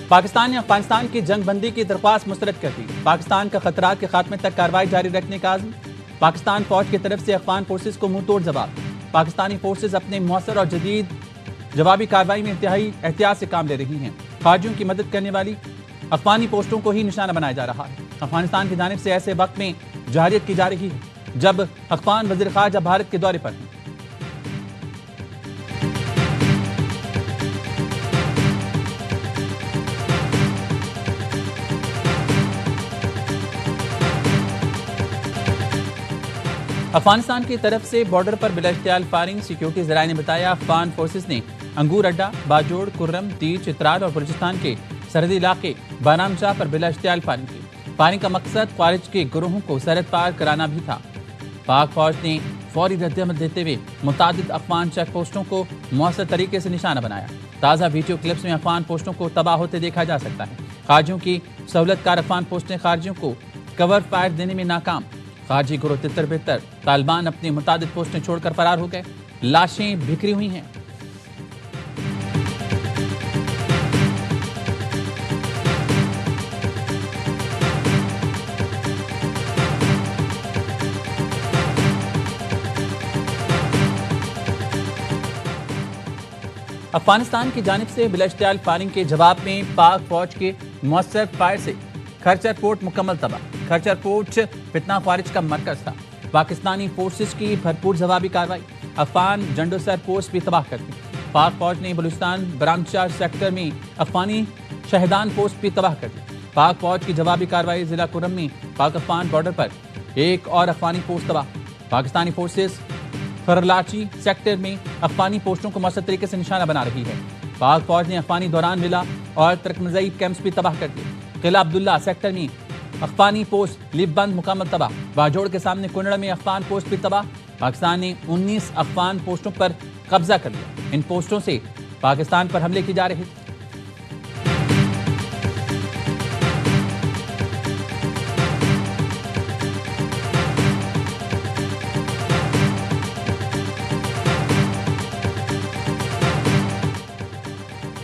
پاکستان نے افغانستان کی جنگ بندی کی درخواست مسترد کر دی۔ پاکستان کا خطرات کے خاتمے تک کارروائی جاری رکھنے کا عزم۔ پاکستان فوج کی طرف سے افغان فورسز کو منہ توڑ جواب۔ پاکستانی فورسز اپنے مؤثر اور جدید جوابی کارروائی میں انتہائی احتیاط سے کام لے رہی ہیں۔ خارجیوں کی مدد کرنے والی افغانی پوسٹوں کو ہی نشانہ بنایا جا رہا ہے۔ افغانستان کی جانب سے ایسے وقت میں جارحیت کی جا رہی ہے جب افغان وزیر خارجہ بھارت کے دورے پر ہیں۔ افغانستان کی طرف سے بارڈر پر بلا اشتعال فائرنگ۔ سیکیورٹی ذرائع نے بتایا افغان فورسز نے انگور اڈا، باجوڑ، کرم، تیر، چترال اور بلوچستان کے سرحدی علاقے بارام شاہ پر بلا اشتعال فائرنگ کی۔ فائرنگ کا مقصد خارج کے گروہوں کو سرحد پار کرانا بھی تھا۔ پاک فوج نے فوری رد عمل دیتے ہوئے متعدد افغان چیک پوسٹوں کو مؤثر طریقے سے نشانہ بنایا۔ تازہ ویڈیو کلپس میں افغان پوسٹوں کو تباہ ہوتے دیکھا جا سکتا ہے۔ خارجیوں کی سہولت کار افغان پوسٹیں خارجیوں کو کور فائر دینے میں ناکام۔ خارجی گروہ تتر بتر طالبان اپنی متعدد پوسٹیں چھوڑ کر فرار ہو گئے۔ لاشیں بکھری ہوئی ہیں۔ افغانستان کی جانب سے بلا اشتعال فائرنگ کے جواب میں پاک فوج کے مؤثر فائر سے خرچر پورٹ مکمل تباہ۔ خرچر پورٹ فتنہ خارج کا مرکز تھا۔ پاکستانی فورسز کی بھرپور جوابی کارروائی۔ افغان جنڈو سر پوسٹ بھی تباہ کر دی۔ پاک فوج نے بلوچستان برامچار سیکٹر میں افغانی شہیدان پوسٹ بھی تباہ کر دی۔ پاک فوج کی جوابی کارروائی ضلع کرم میں پاک افغان بارڈر پر ایک اور افغانی پوسٹ تباہ۔ پاکستانی فورسز خرلاچی سیکٹر میں افغانی پوسٹوں کو مؤثر طریقے سے نشانہ بنا رہی ہے۔ پاک فوج نے افغانی دوران ولا اور ترکمزئی کیمپس بھی تباہ کر دیے۔ قلعہ عبداللہ سیکٹر میں افغانی پوسٹ لپ بند مکمل تباہ۔ باجوڑ کے سامنے کنڑ میں افغان پوسٹ بھی تباہ۔ پاکستان نے 19 افغان پوسٹوں پر قبضہ کر لیا۔ ان پوسٹوں سے پاکستان پر حملے کی جا رہے تھے۔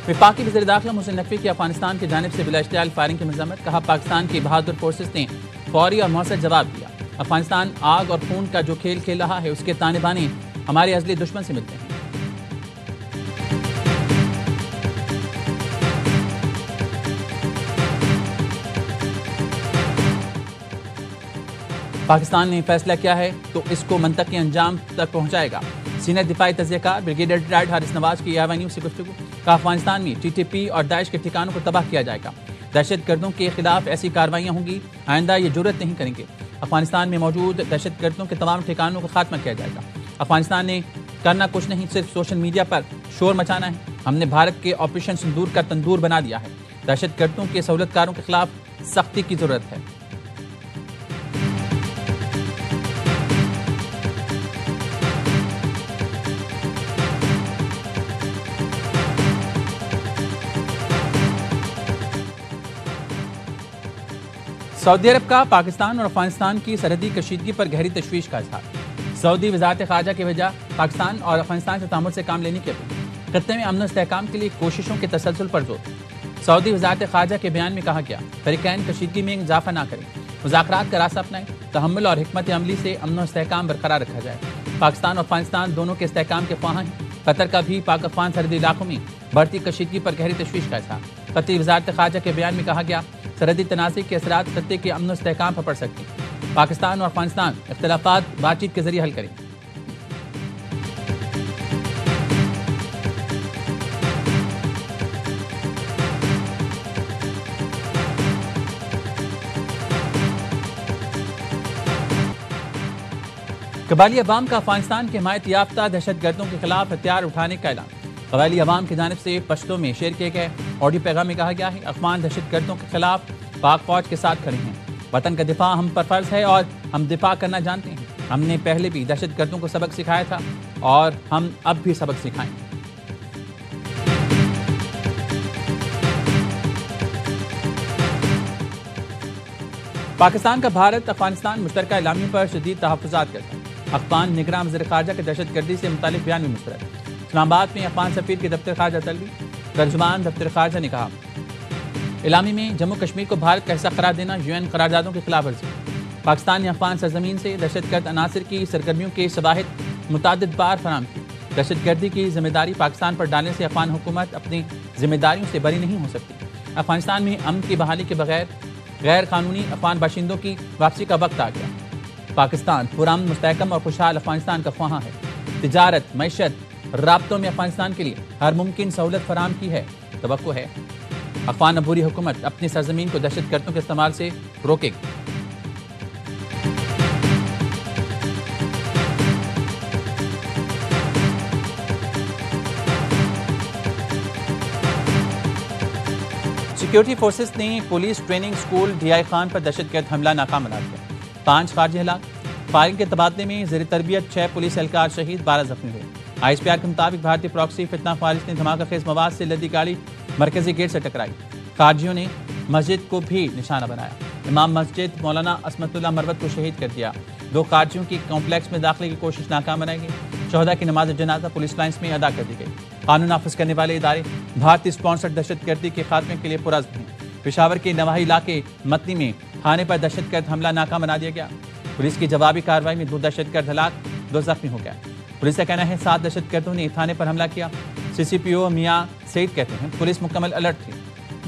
وفاقی وزیر داخلہ محسن نقوی کی افغانستان کی جانب سے بلا اشتعال فائرنگ کی مذمت۔ کہا پاکستان کی بہادر فورسز نے فوری اور مؤثر جواب دیا۔ افغانستان آگ اور خون کا جو کھیل کھیل رہا ہے اس کے تانے بانے ہمارے ازلی دشمن سے ملتے ہیں۔ پاکستان نے فیصلہ کیا ہے تو اس کو منطقی انجام تک پہنچائے گا۔ سینئر دفاعی تجزیہ کار بریگیڈیئر ریٹائرڈ حارث نواز کی AIY نیوز سے گفتگو۔ کہا افغانستان میں TTP اور داعش کے ٹھکانوں کو تباہ کیا جائے گا۔ دہشت گردوں کے خلاف ایسی کارروائیاں ہوں گی، آئندہ یہ جرأت نہیں کریں گے۔ افغانستان میں موجود دہشت گردوں کے تمام ٹھکانوں کا خاتمہ کیا جائے گا۔ افغانستان نے کرنا کچھ نہیں، صرف سوشل میڈیا پر شور مچانا ہے۔ ہم نے بھارت کے آپریشن سندور کا تندور بنا دیا ہے۔ دہشت گردوں کے سہولت کاروں کے خلاف سختی کی ضرورت ہے۔ سعودی عرب کا پاکستان اور افغانستان کی سرحدی کشیدگی پر گہری تشویش کا اظہار۔ سعودی وزارت خارجہ کی وجہ پاکستان اور افغانستان سے تعامل سے کام لینے کی اپیل۔ خطے میں امن و استحکام کے لیے کوششوں کے تسلسل پر زور۔ سعودی وزارت خارجہ کے بیان میں کہا گیا فریقین کشیدگی میں اضافہ نہ کریں، مذاکرات کا راستہ اپنائیں، تحمل اور حکمت عملی سے امن و استحکام برقرار رکھا جائے۔ پاکستان اور افغانستان دونوں کے استحکام کے خواہاں ہیں۔ قطر کا بھی پاک افغان سرحدی علاقوں میں بڑھتی کشیدگی پر گہری تشویش کا اظہار۔ قطری وزارت خارجہ کے بیان میں کہا گیا سرحدی تنازع کے اثرات خطے کے امن و استحکام پر پڑ سکتے ہیں۔ پاکستان اور افغانستان اختلافات بات چیت کے ذریعے حل کریں۔ قبائلی عوام کا افغانستان کے حمایت یافتہ دہشت گردوں کے خلاف ہتھیار اٹھانے کا اعلان۔ قبائلی عوام کی جانب سے پشتو میں شیئر کیے گئے آڈیو پیغام میں کہا گیا ہے افغان دہشت گردوں کے خلاف پاک فوج کے ساتھ کھڑے ہیں۔ وطن کا دفاع ہم پر فرض ہے اور ہم دفاع کرنا جانتے ہیں۔ ہم نے پہلے بھی دہشت گردوں کو سبق سکھایا تھا اور ہم اب بھی سبق سکھائیں گے۔ پاکستان کا بھارت افغانستان مشترکہ اعلامیے پر شدید تحفظات کرتا ہے۔ افغان نگراں وزیر خارجہ کے دہشت گردی سے متعلق بیان میں مسترد۔ اسلام آباد میں افغان سفیر کے دفتر خارجہ طلبی، ترجمان دفتر خارجہ نے کہا اعلامی میں جموں کشمیر کو بھارت کا حصہ قرار دینا UN قراردادوں کی خلاف ورزی۔ پاکستان نے افغان سرزمین سے دہشت گرد عناصر کی سرگرمیوں کے شواہد متعدد بار فراہم کی۔ دہشت گردی کی ذمہ داری پاکستان پر ڈالنے سے افغان حکومت اپنی ذمہ داریوں سے بری نہیں ہو سکتی۔ افغانستان میں امن کی بحالی کے بغیر غیر قانونی افغان باشندوں کی واپسی کا وقت آ گیا۔ پاکستان پرامن، مستحکم اور خوشحال افغانستان کا خواہاں ہے۔ تجارت، معیشت، رابطوں میں افغانستان کے لیے ہر ممکن سہولت فراہم کی ہے۔ توقع ہے افغان عبوری حکومت اپنی سرزمین کو دہشت گردوں کے استعمال سے روکے گی۔ سیکیورٹی فورسز نے police training school DI Khan پر دہشت گرد حملہ ناکام بنا دیا۔ 5 خارجی ہلاک۔ فائرنگ کے تبادلے میں زیر تربیت 6 پولیس اہلکار شہید، 12 زخمی ہوئے۔ ISPR کے مطابق بھارتی پراکسی فتنہ خارج نے دھماکہ خیز مواد سے لدی گاڑی مرکزی گیٹ سے ٹکرائی۔ خارجیوں نے مسجد کو بھی نشانہ بنایا۔ امام مسجد مولانا عصمت اللہ مروت کو شہید کر دیا۔ 2 خارجیوں کی کمپلیکس میں داخلے کی کوشش ناکام بنائی گئی۔ شہداء کی نماز جنازہ پولیس لائنز میں ادا کر دی گئی۔ قانون نافذ کرنے والے ادارے بھارتی اسپانسرڈ دہشت گردی کے خاتمے کے لیے پرعزم ہیں۔ پشاور کے نواحی علاقے متنی میں تھانے پر دہشت گرد حملہ ناکام بنا دیا گیا۔ پولیس کی جوابی کارروائی میں 2 دہشت گرد ہلاک، 2 زخمی ہو گئے۔ پولیس کا کہنا ہے 7 دہشت گردوں نے تھانے پر حملہ کیا۔ CCPO میاں سعید کہتے ہیں پولیس مکمل الرٹ تھی،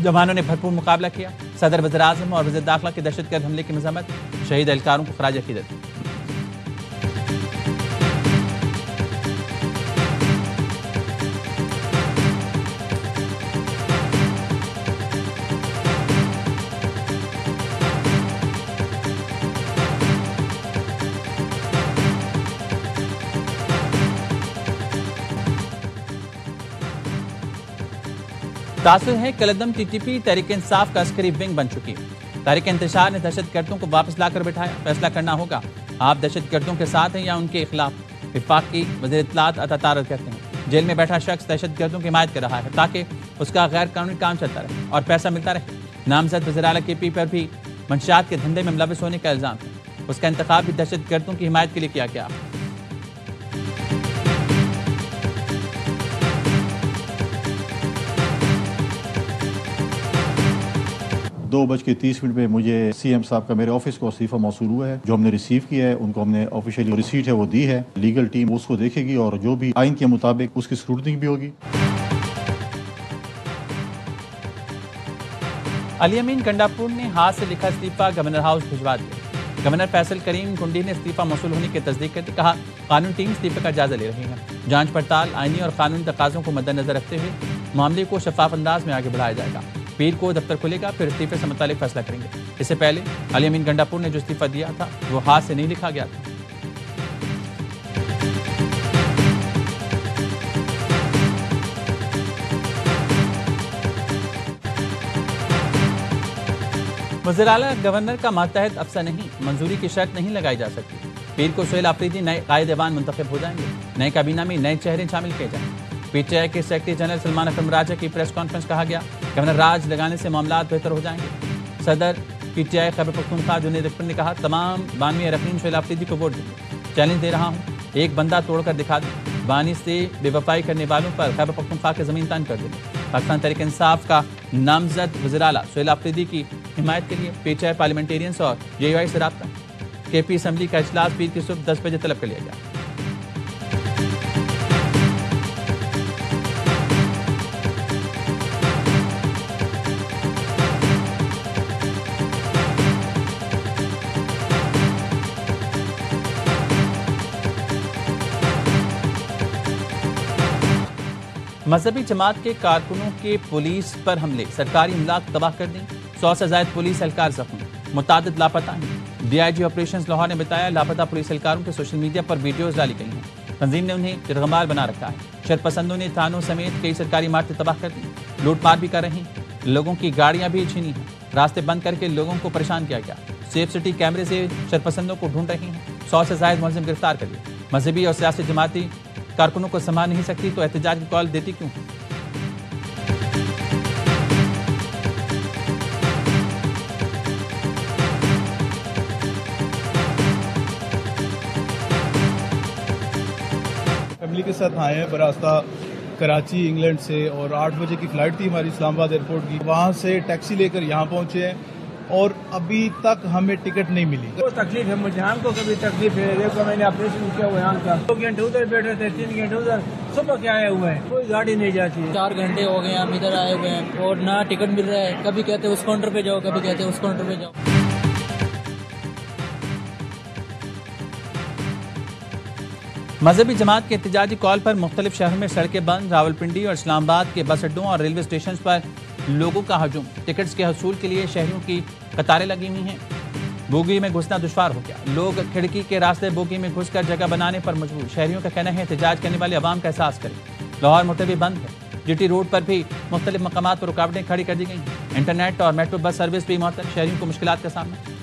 جوانوں نے بھرپور مقابلہ کیا۔ صدر وزیر اعظم اور وزیر داخلہ کے دہشت گرد حملے کی مذمت، شہید اہلکاروں کو خراج عقیدت۔ تاثر ہے کلدم TTP تحریک انصاف کا عسکری ونگ بن چکی۔ تحریک انتشار نے دہشت گردوں کو واپس لا کر بٹھایا۔ فیصلہ کرنا ہوگا آپ دہشت گردوں کے ساتھ ہیں یا ان کے خلاف۔ وفاق کی وزیر اطلاعات عطا طارق کہتے ہیں جیل میں بیٹھا شخص دہشت گردوں کی حمایت کر رہا ہے تاکہ اس کا غیر قانونی کام چلتا رہے اور پیسہ ملتا رہے۔ نامزد وزیر اعلیٰ KP پر بھی منشیات کے دھندے میں ملوث ہونے کا الزام ہے۔ اس کا انتخاب بھی دہشت گردوں کی حمایت کے لیے کیا گیا۔ 2:30 پہ مجھے CM صاحب کا میرے آفس کو استعفیٰ موصول ہوا ہے، جو ہم نے ریسیو کیا ہے، ان کو ہم نے آفیشیلی ریسیٹ ہے وہ دی ہے۔ لیگل ٹیم اس کو دیکھے گی اور جو بھی آئین کے مطابق اس کی اسکروٹنگ بھی ہوگی۔ علی امین گنڈاپور نے ہاتھ سے لکھا استعفیٰ گورنر ہاؤس بھجوا دیا۔ گورنر فیصل کریم کنڈی نے استعفیٰ موصول ہونے کی تصدیق کرتے کہا قانون ٹیم استعفے کا جائزہ لے رہی ہے۔ جانچ پڑتال آئینی اور قانونی تقاضوں کو مد نظر رکھتے ہوئے معاملے کو شفاف انداز میں آگے بڑھایا جائے گا۔ پیر کو دفتر کھلے گا، پھر استعفے سے متعلق فیصلہ کریں گے۔ اس سے پہلے علی امین گنڈاپور نے جو استعفیٰ دیا تھا وہ ہاتھ سے نہیں لکھا گیا تھا۔ وزیر اعلیٰ گورنر کا ماتحت افسر نہیں، منظوری کی شرط نہیں لگائی جا سکتی۔ پیر کو سہیل آفریدی نئے قائد ایوان منتخب ہو جائیں گے۔ نئے کابینہ میں نئے چہرے شامل کیے جائیں گے۔ PTI کے سیکرٹری جنرل سلمان اکرم راجہ کی پریس کانفرنس کہا گیا گورنر راج لگانے سے معاملات بہتر ہو جائیں گے۔ صدر PTI خیبر پختونخوا جنید اکبر نے کہا تمام بانوی اراکین سہیل آفریدی کو ووٹ دیں۔ چیلنج دے رہا ہوں، ایک بندہ توڑ کر دکھا دیں۔ بانی سے بے وفائی کرنے والوں پر خیبر پختونخوا کے زمین تان کر دیں۔ پاکستان تحریک انصاف کا نامزد وزیر اعلیٰ سہیل آفریدی کی حمایت کے لیے PTI پارلیمنٹیرینز اور JUI سے رابطہ۔ KP اسمبلی کا اجلاس پیر کی صبح 10 بجے طلب کر لیا گیا۔ مذہبی جماعت کے کارکنوں کے پولیس پر حملے، سرکاری املاک تباہ کر دیں، 100 سے زائد پولیس اہلکار زخمی، متعدد لاپتہ ہیں۔ DIG آپریشنز لاہور نے بتایا لاپتہ پولیس اہلکاروں کے سوشل میڈیا پر ویڈیوز ڈالی گئی ہیں۔ تنظیم نے انہیں یرغمال بنا رکھا ہے۔ شرپسندوں نے تھانوں سمیت کئی سرکاری عمارتیں تباہ کر دی، لوٹ مار بھی کر رہے ہیں، لوگوں کی گاڑیاں بھی چھینی ہیں، راستے بند کر کے لوگوں کو پریشان کیا گیا۔ سیف سٹی کیمرے سے شرپسندوں کو ڈھونڈ رہے ہیں، 100 سے زائد ملزم گرفتار کر لیے۔ مذہبی اور سیاسی جماعتی کارکنوں کو سنبھال نہیں سکتی تو احتجاج کی کال دیتی کیوں؟ فیملی کے ساتھ آئے ہیں براستہ کراچی انگلینڈ سے، اور 8 بجے کی فلائٹ تھی ہماری اسلام آباد ایئرپورٹ کی. وہاں سے ٹیکسی لے کر یہاں پہنچے ہیں اور ابھی تک ہمیں ٹکٹ نہیں ملی. بہت تکلیف ہے مجھے، ہم کو کبھی تکلیف ہے. دیکھو میں نے آپریشن کیا ہوا یہاں کا، 2 گھنٹے ادھر بیٹھے تھے، 3 گھنٹے ادھر. صبح کے آئے ہوئے ہیں، کوئی گاڑی نہیں جاتی ہے. 4 گھنٹے ہو گئے ہم ادھر آئے ہوئے ہیں اور نہ ٹکٹ مل رہا ہے. کبھی کہتے اس کاؤنٹر پہ جاؤ، کبھی کہتے اس کاؤنٹر پہ جاؤ. مذہبی جماعت کے احتجاجی کال پر مختلف شہروں میں سڑکیں بند. راولپنڈی اور اسلام آباد کے بس اڈوں اور ریلوے اسٹیشن پر لوگوں کا ہجوم. ٹکٹس کے حصول کے لیے شہریوں کی قطاریں لگی ہوئی ہیں. بوگی میں گھسنا دشوار ہو گیا. لوگ کھڑکی کے راستے بوگی میں گھس کر جگہ بنانے پر مجبور. شہریوں کا کہنا ہے احتجاج کرنے والے عوام کا احساس کریں. لاہور موٹر وے بند ہے. جی ٹی روڈ پر بھی مختلف مقامات پر رکاوٹیں کھڑی کر دی گئی ہیں. انٹرنیٹ اور میٹرو بس سروس بھی معطل. شہریوں کو مشکلات کا سامنا.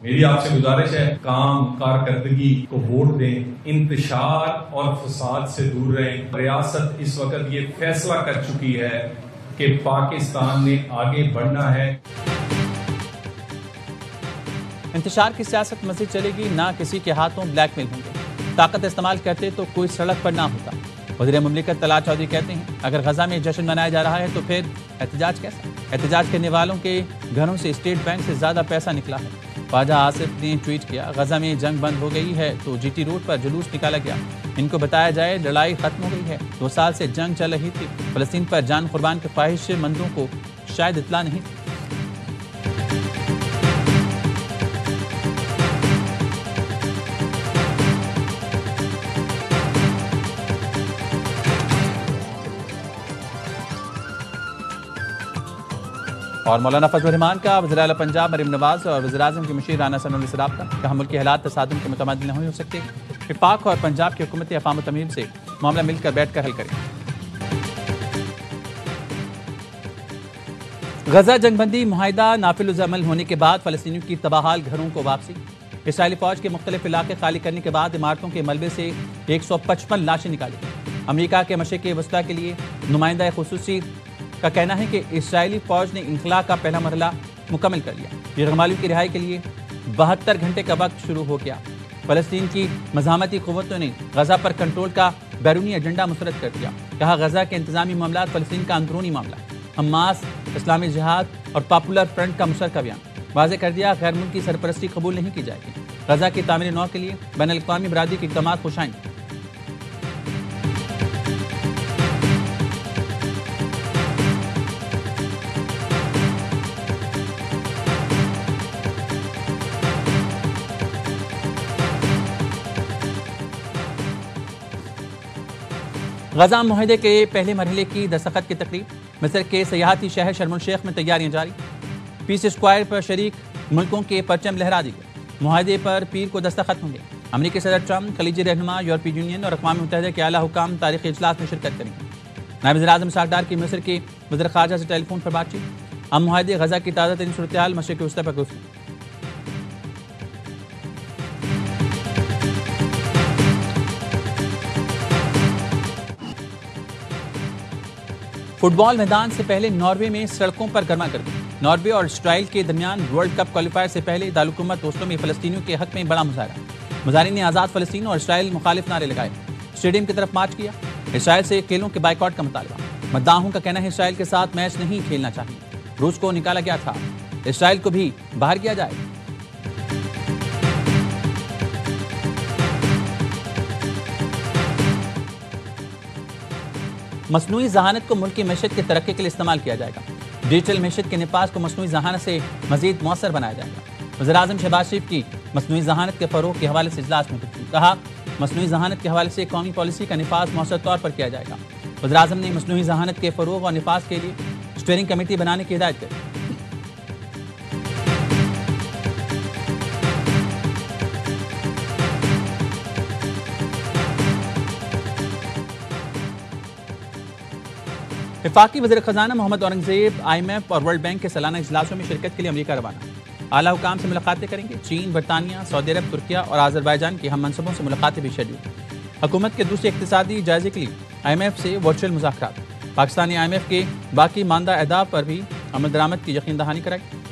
میری آپ سے گزارش ہے کام کارکردگی کو ووٹ دیں، انتشار اور فساد سے دور رہیں. ریاست اس وقت یہ فیصلہ کر چکی ہے کہ پاکستان نے آگے بڑھنا ہے. انتشار کی سیاست مزید چلے گی. نہ کسی کے ہاتھوں بلیک میل ہوں گے. طاقت استعمال کرتے تو کوئی سڑک پر نہ ہوتا. وزیر مملکت طلعت چودھری کہتے ہیں اگر غزہ میں جشن منایا جا رہا ہے تو پھر احتجاج کیسا؟ احتجاج کرنے والوں کے گھروں سے اسٹیٹ بینک سے زیادہ پیسہ نکلا ہے. خواجہ آصف نے ٹویٹ کیا غزہ میں جنگ بند ہو گئی ہے تو جی ٹی روڈ پر جلوس نکالا گیا. ان کو بتایا جائے لڑائی ختم ہو گئی ہے. 2 سال سے جنگ چل رہی تھی. فلسطین پر جان قربان کے خواہش مندوں کو شاید اطلاع نہیں تھی. اور مولانا فضل الرحمان کا وزیر اعلیٰ پنجاب مریم نواز اور وزیر اعظم کے مشیر رانا ثناءاللہ سے رابطہ. کہا ملکی حالات تصادم کے متبادل نہیں ہو سکتے. وفاق اور پنجاب کی حکومت افہام و تمیل سے معاملہ مل کر بیٹھ کر حل کریں. غزہ جنگ بندی معاہدہ نافذ العمل ہونے کے بعد فلسطینیوں کی تباہال گھروں کو واپسی. اسرائیلی فوج کے مختلف علاقے خالی کرنے کے بعد عمارتوں کے ملبے سے 155 لاشیں نکالی گئیں. امریکا کے مشرق وسطیٰ کے لیے نمائندہ خصوصی کا کہنا ہے کہ اسرائیلی فوج نے انخلاء کا پہلا مرحلہ مکمل کر لیا. یرغمالیوں کی رہائی کے لیے 72 گھنٹے کا وقت شروع ہو گیا. فلسطین کی مزاحمتی قوتوں نے غزہ پر کنٹرول کا بیرونی ایجنڈا مسترد کر دیا. کہا غزہ کے انتظامی معاملات فلسطین کا اندرونی معاملہ ہے. حماس، اسلامی جہاد اور پاپولر فرنٹ کا مشترکہ بیان. واضح کر دیا غیر ملکی سرپرستی قبول نہیں کی جائے گی. غزہ کی تعمیر نو کے لیے بین الاقوامی برادری کے اقدامات خوش آئیں. غزہ معاہدے کے پہلے مرحلے کی دستخط کی تقریب. مصر کے سیاحتی شہر شرم الشیخ میں تیاریاں جاری. پیس اسکوائر پر شریک ملکوں کے پرچم لہرا دی گئے. معاہدے پر پیر کو دستخط ہوں گے. امریکی صدر ٹرمپ، خلیجی رہنما، یورپی یونین اور اقوام متحدہ کے اعلیٰ حکام تاریخی اجلاس میں شرکت کریں گے. نائب وزیر اعظم ساکھ ڈار کی مصر کے وزیر خارجہ سے ٹیلی فون پر بات چیت. ہم معاہدے غزہ کی تازہ ترین صورتحال مشرق وسطیٰ پر گفتگو. فٹ بال میدان سے پہلے ناروے میں سڑکوں پر گرما گرمی. ناروے اور اسرائیل کے درمیان ورلڈ کپ کوالیفائر سے پہلے دارالحکومت اوسلو میں فلسطینیوں کے حق میں بڑا مظاہرہ. مظاہرین نے آزاد فلسطین اور اسرائیل مخالف نعرے لگائے. اسٹیڈیم کی طرف مارچ کیا. اسرائیل سے کھیلوں کے بائیکاٹ کا مطالبہ. مداحوں کا کہنا ہے اسرائیل کے ساتھ میچ نہیں کھیلنا چاہیے. روس کو نکالا گیا تھا، اسرائیل کو بھی باہر کیا جائے. مصنوعی ذہانت کو ملکی معیشت کی ترقی کے لیے استعمال کیا جائے گا. ڈیجیٹل معیشت کے نفاذ کو مصنوعی ذہانت سے مزید مؤثر بنایا جائے گا. وزیر اعظم شہباز شریف کی مصنوعی ذہانت کے فروغ کے حوالے سے اجلاس میں گفتگو. کہا مصنوعی ذہانت کے حوالے سے قومی پالیسی کا نفاذ مؤثر طور پر کیا جائے گا. وزیر اعظم نے مصنوعی ذہانت کے فروغ اور نفاذ کے لیے اسٹیئرنگ کمیٹی بنانے کی ہدایت کی. وفاقی وزیر خزانہ Muhammad Aurangzeb I am F اور ورلڈ بینک کے سالانہ اجلاسوں میں شرکت کے لیے امریکہ روانہ. اعلیٰ حکام سے ملاقاتیں کریں گے. چین، برطانیہ، سعودی عرب، ترکیہ اور آذربائیجان کی ہم منصبوں سے ملاقاتیں بھی شیڈول. حکومت کے دوسرے اقتصادی جائزے کے لیے آئی ایم ایف سے ورچوئل مذاکرات. پاکستانی آئی ایم ایف کے باقی ماندہ اہداف پر بھی عمل درآمد کی یقین دہانی کرائی.